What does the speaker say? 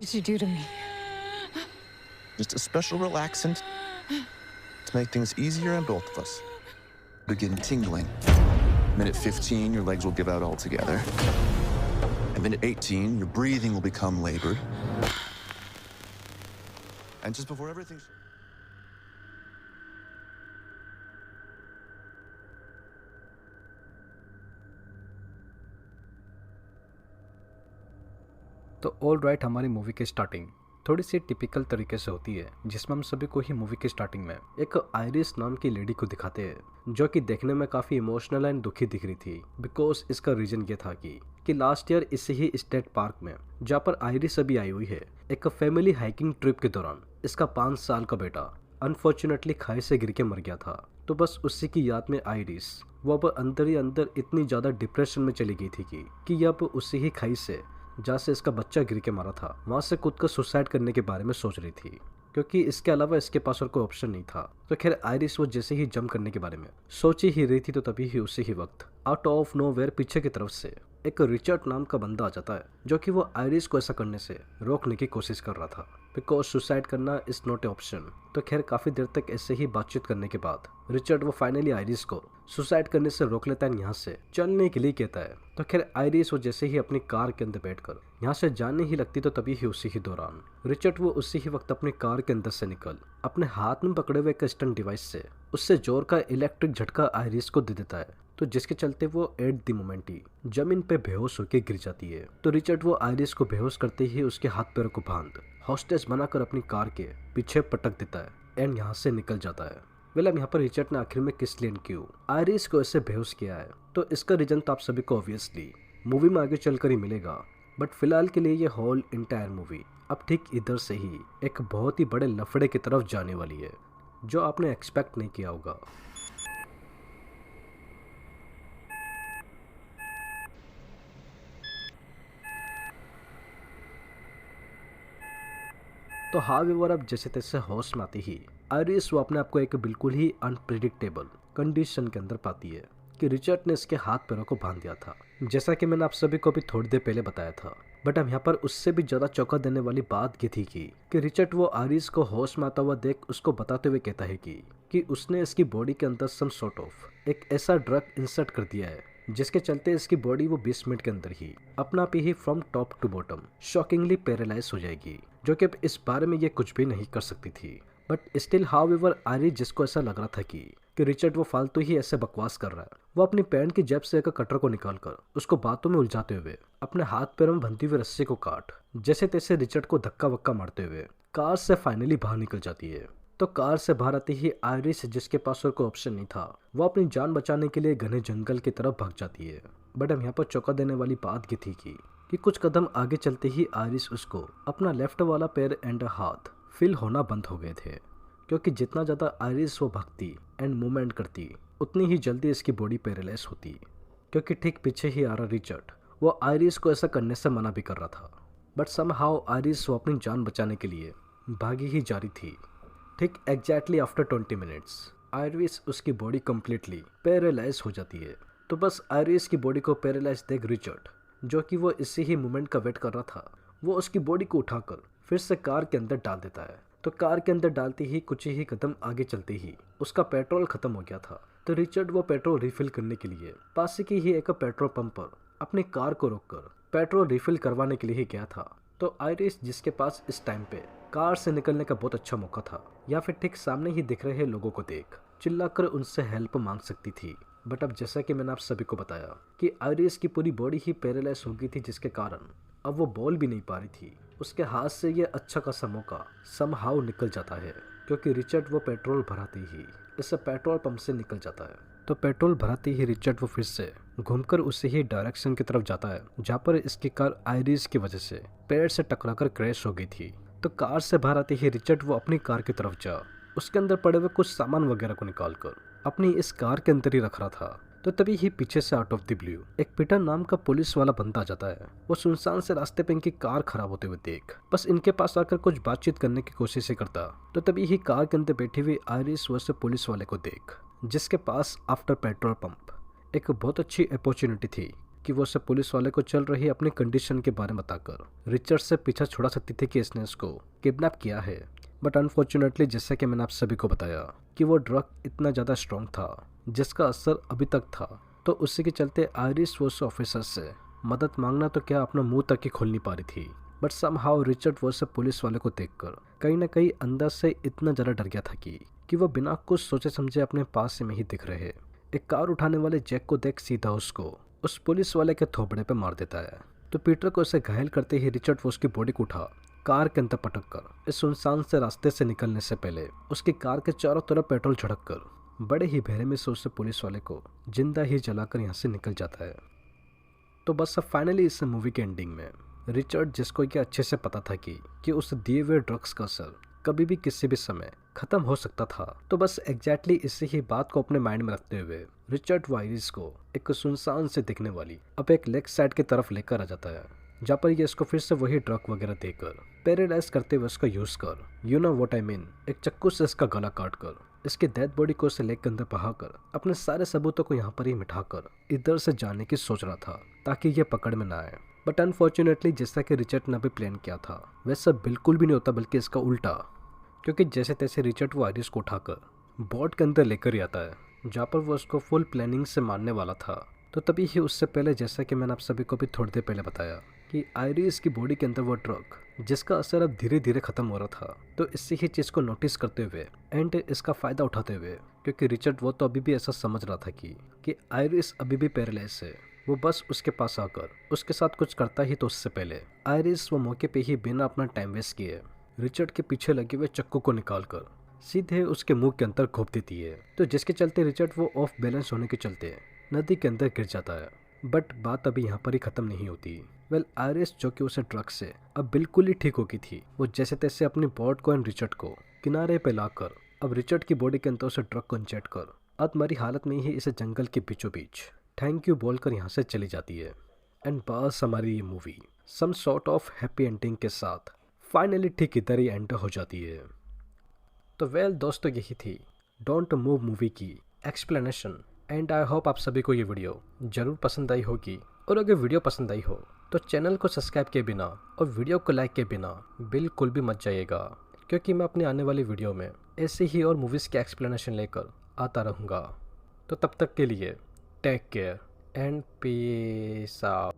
did you do to me? Just a special relaxant to make things easier on both of us. Begin tingling. Minute 15, your legs will give out altogether. At minute 18, your breathing will become labored. And just before everything's... तो all right, हमारी movie की starting थोड़ी सी typical तरीके से होती है, जिसमें हम सभी को ही मूवी की स्टार्टिंग में एक आयरिस नाम की लेडी को दिखाते हैं, जो कि देखने में काफ़ी इमोशनल एंड दुखी दिख रही थी। बिकॉज इसका रीजन ये था कि लास्ट ईयर इसी ही स्टेट पार्क में, जहाँ पर आयरिस अभी आई हुई है, एक फैमिली हाइकिंग ट्रिप के दौरान इसका 5 साल का बेटा अनफॉर्चुनेटली खाई से गिर के मर गया था। तो बस उसी की याद में आयरिस वो अब अंदर ही अंदर इतनी ज़्यादा डिप्रेशन में चली गई थी कि अब उसी ही खाई से जहाँ से इसका बच्चा गिर के मारा था, वहाँ से खुद का सुसाइड करने के बारे में सोच रही थी, क्योंकि इसके अलावा इसके पास और कोई ऑप्शन नहीं था। तो खैर आयरिस वो जैसे ही जंप करने के बारे में सोच ही रही थी, तो तभी ही उसी ही वक्त आउट ऑफ नोवेयर पीछे की तरफ से एक रिचर्ड नाम का बंदा आ जाता है, जो कि वो आयरिस को ऐसा करने से रोकने की कोशिश कर रहा था, बिकॉज सुसाइड करना इज नॉट ए ऑप्शन। तो खैर काफी देर तक ऐसे ही बातचीत करने के बाद रिचर्ड वो फाइनली आयरिस को सुसाइड करने से रोक लेता है, यहाँ से चलने के लिए कहता है। तो खैर आयरिस वो जैसे ही अपनी कार के अंदर बैठकर यहाँ से जाने ही लगती, तो तभी ही उसी ही दौरान रिचर्ड वो उसी ही वक्त अपनी कार के अंदर से निकल अपने हाथ में पकड़े हुए एक स्टंट डिवाइस से उससे जोर का इलेक्ट्रिक झटका आयरिस को दे देता है, तो जिसके चलते वो एट द मोमेंट ही जमीन पे बेहोश होकर गिर जाती है। तो रिचर्ड वो आयरिस को बेहोश करते ही उसके हाथ पैरों को बांध हॉस्टेस बनाकर अपनी कार के पीछे पटक देता है एंड यहाँ से निकल जाता है। वेल अब यहाँ पर रिचर्ड ने आखिर में किस लिए क्यों आयरिस को ऐसे बेहोश किया है, तो इसका रीजन तो आप सभी को ऑब्वियसली मूवी में आगे चलकर ही मिलेगा, बट फिलहाल के लिए ये होल इंटायर मूवी अब ठीक इधर से ही एक बहुत ही बड़े लफड़े की तरफ जाने वाली है, जो आपने एक्सपेक्ट नहीं किया होगा। तो हाउएवर अब जैसे तैसे होश में आती ही आयरिस वो अपने आप को एक बिल्कुल ही अनप्रिडिक्टेबल कंडीशन के अंदर पाती है कि रिचर्ड ने इसके हाथ पैरों को बांध दिया था, जैसा कि मैंने आप सभी को भी थोड़ी देर पहले बताया था। बट अब यहाँ पर उससे भी ज्यादा चौंका देने वाली बात ये थी कि रिचर्ड वो आयरिस को होश में आता हुआ देख उसको बताते हुए कहता है कि उसने इसकी बॉडी के अंदर सम सॉर्ट ऑफ एक ऐसा ड्रग इंसर्ट कर दिया है, जिसके चलते इसकी बॉडी वो 20 मिनट के अंदर ही अपना आप ही from top to bottom shockingly paralyse हो जाएगी, जो कि अब इस बारे में ये कुछ भी नहीं कर सकती थी। बट स्टिल हाउएवर आयरिस जिसको ऐसा लग रहा था कि रिचर्ड वो फालतू ही ऐसे बकवास कर रहा है, वो अपनी पैंट की जेब से एक कटर को निकालकर उसको बातों में उलझाते हुए अपने हाथ पैरों में बंधी हुई रस्सी को काट जैसे तैसे रिचर्ड को धक्का वक्का मारते हुए कार से फाइनली बाहर निकल जाती है। तो कार से बाहर आती ही आयरिस जिसके पास और कोई ऑप्शन नहीं था, वो अपनी जान बचाने के लिए घने जंगल की तरफ भाग जाती है। बट अब यहाँ पर चौंका देने वाली बात ये थी कि कुछ कदम आगे चलते ही आयरिस उसको अपना लेफ्ट वाला पैर एंड हाथ फील होना बंद हो गए थे, क्योंकि जितना ज़्यादा आयरिस वो भागती एंड मूवमेंट करती उतनी ही जल्दी इसकी बॉडी पैरालाइज होती, क्योंकि ठीक पीछे ही आ रहा रिचर्ड वो आयरिस को ऐसा करने से मना भी कर रहा था। बट समहाउ आयरिस वो अपनी जान बचाने के लिए भागी ही जा रही थी। ठीक एग्जैक्टली आफ्टर 20 मिनट्स आयरिस उसकी बॉडी कम्प्लीटली पैरालाइज हो जाती है। तो बस आयरिस की बॉडी को पैरालाइज देख रिचर्ड, जो कि वो इसी ही मोमेंट का वेट कर रहा था, वो उसकी बॉडी को उठाकर फिर से कार के अंदर डाल देता है। तो कार के अंदर डालते ही कुछ ही कदम आगे चलते ही उसका पेट्रोल खत्म हो गया था। तो रिचर्ड वो पेट्रोल रिफिल करने के लिए पास की ही एक पेट्रोल पंप पर अपनी कार को रोककर पेट्रोल रिफिल करवाने के लिए ही गया था। तो आयरिस जिसके पास इस टाइम पे कार से निकलने का बहुत अच्छा मौका था, या फिर ठीक सामने ही दिख रहे लोगों को देख चिल्लाकर उनसे हेल्प मांग सकती थी। बट अब जैसा कि मैंने आप सभी को बताया कि आयरिस की पूरी बॉडी ही पैरालाइज हो गई थी, जिसके कारण अब वो बोल भी नहीं पा रही थी। उसके हाथ से ये अच्छा खासा मौका समहाउ निकल जाता है, क्योंकि रिचर्ड वो पेट्रोल भराते ही इस पेट्रोल पंप से निकल जाता है। तो पेट्रोल भराते ही रिचर्ड वो फिर से घूमकर उसी ही डायरेक्शन की तरफ जाता है जहाँ पर इसकी कार आयरिस की वजह से पेड़ से टकराकर क्रैश हो गई थी। तो कार से बाहर आते ही रिचर्ड वो अपनी कार की तरफ जा उसके अंदर पड़े हुए कुछ सामान वगैरह को निकालकर अपनी इस कार के अंदर ही रख रहा था। तो तभी ही पीछे से आउट ऑफ द ब्लू एक पीटर नाम का पुलिस वाला बंदा आ जाता है। वो सुनसान से रास्ते पे इनकी कार खराब होते हुए देख बस इनके पास आकर कुछ बातचीत करने की कोशिश ही करता। तो तभी ही कार के अंदर बैठी हुई आयरिस वैसे पुलिस वाले को देख, जिसके पास आफ्टर पेट्रोल पंप एक बहुत अच्छी अपॉर्चुनिटी थी कि वो उसे पुलिस वाले को चल रही अपनी कंडीशन के बारे में बताकर रिचर्ड से पीछा छुड़ा सकती थी कि इसने उसको किडनैप किया है। बट अनफॉर्चुनेटली जैसा कि मैंने आप सभी को बताया कि वो ड्रग इतना ज़्यादा स्ट्रॉन्ग था जिसका असर अभी तक था, तो उसी के चलते आयरिस वो ऑफिसर से मदद मांगना तो क्या अपना मुंह तक ही खोल नहीं पा रही थी। बट समहाउ रिचर्ड वो सब पुलिस वाले को देखकर कहीं ना कहीं अंदर से इतना ज़्यादा डर गया था कि वो बिना कुछ सोचे समझे अपने पास में ही दिख रहे एक कार उठाने वाले जैक को देख सीधा उसको उस पुलिस वाले के थोपड़े पे मार देता है। तो पीटर को उसे घायल करते ही रिचर्ड वो उसकी बॉडी को उठा कार के अंदर पटक कर इस सुनसान से रास्ते से निकलने से पहले उसकी कार के चारों तरफ पेट्रोल छिड़क कर बड़े ही बेरहमी से उस पुलिस वाले को जिंदा ही जलाकर यहाँ से निकल जाता है। तो बस अब फाइनली इस मूवी के एंडिंग में रिचर्ड, जिसको ये अच्छे से पता था कि उस दिए हुए ड्रग्स का असर कभी भी किसी भी समय खत्म हो सकता था, तो बस एग्जैक्टली इसी ही बात को अपने माइंड में रखते हुए रिचर्ड वायरिस को एक सुनसान से दिखने वाली अब एक लेक साइड की तरफ लेकर आ जाता है, जहाँ पर ये इसको फिर से वही ड्रग वगैरह देकर पैरालाइज करते हुए उसका यूज कर you know what I mean एक चाकू से इसका गला काट कर इसकी डेड बॉडी को उसे लेक के अंदर बहाकर अपने सारे सबूतों को यहाँ पर ही मिठाकर इधर से जाने की सोच रहा था ताकि ये पकड़ में ना आए। बट अनफॉर्चुनेटली जैसा कि रिचर्ड ने अभी प्लान किया था वैसा बिल्कुल भी नहीं होता, बल्कि इसका उल्टा, क्योंकि जैसे तैसे रिचर्ड वो आयरिस को उठाकर बोट के अंदर लेकर ही आता है जहाँ पर वो उसको फुल प्लानिंग से मारने वाला था। तो तभी ही उससे पहले जैसा कि मैंने आप सभी को भी थोड़ी देर पहले बताया कि आयरिस की बॉडी के अंदर वो ड्रग जिसका असर अब धीरे धीरे खत्म हो रहा था, तो इसी ही चीज़ को नोटिस करते हुए एंड इसका फ़ायदा उठाते हुए, क्योंकि रिचर्ड वो तो अभी भी ऐसा समझ रहा था कि आयरिस अभी भी पैरालाइज है, वो बस उसके पास आकर उसके साथ कुछ करता ही तो उससे पहले आयरिस वो मौके पे ही बिना अपना टाइम वेस्ट किए रिचर्ड के पीछे लगे हुए चक्कू को निकालकर सीधे उसके मुंह के अंदर घोप देती है। तो जिसके चलते रिचर्ड वो ऑफ बैलेंस होने के चलते नदी के अंदर गिर जाता है। बट बात अभी यहाँ पर ही खत्म नहीं होती। आयरिस, जो कि उसे ड्रग से अब बिल्कुल ही ठीक हो गई थी, वो जैसे तैसे अपनी बोट को एंड रिचर्ड को किनारे पे लाकर अब रिचर्ड की बॉडी के अंदर उसे ड्रग को इंजेक्ट कर अधमरी हालत में ही इसे जंगल के बीचों बीच थैंक यू बोलकर यहाँ से चली जाती है। एंड बस हमारी ये movie some sort of happy ending के साथ फाइनली ठीक इधर ही एंड हो जाती है। तो दोस्तों यही थी डोंट मूव मूवी की एक्सप्लेनेशन। एंड आई होप आप सभी को ये वीडियो ज़रूर पसंद आई होगी, और अगर वीडियो पसंद आई हो तो चैनल को सब्सक्राइब किए बिना और वीडियो को लाइक किए बिना बिल्कुल भी मत जाइएगा, क्योंकि मैं अपनी आने वाली वीडियो में ऐसे ही और मूवीज़ के एक्सप्लेनेशन लेकर आता रहूँगा। तो तब तक के लिए take care and peace out.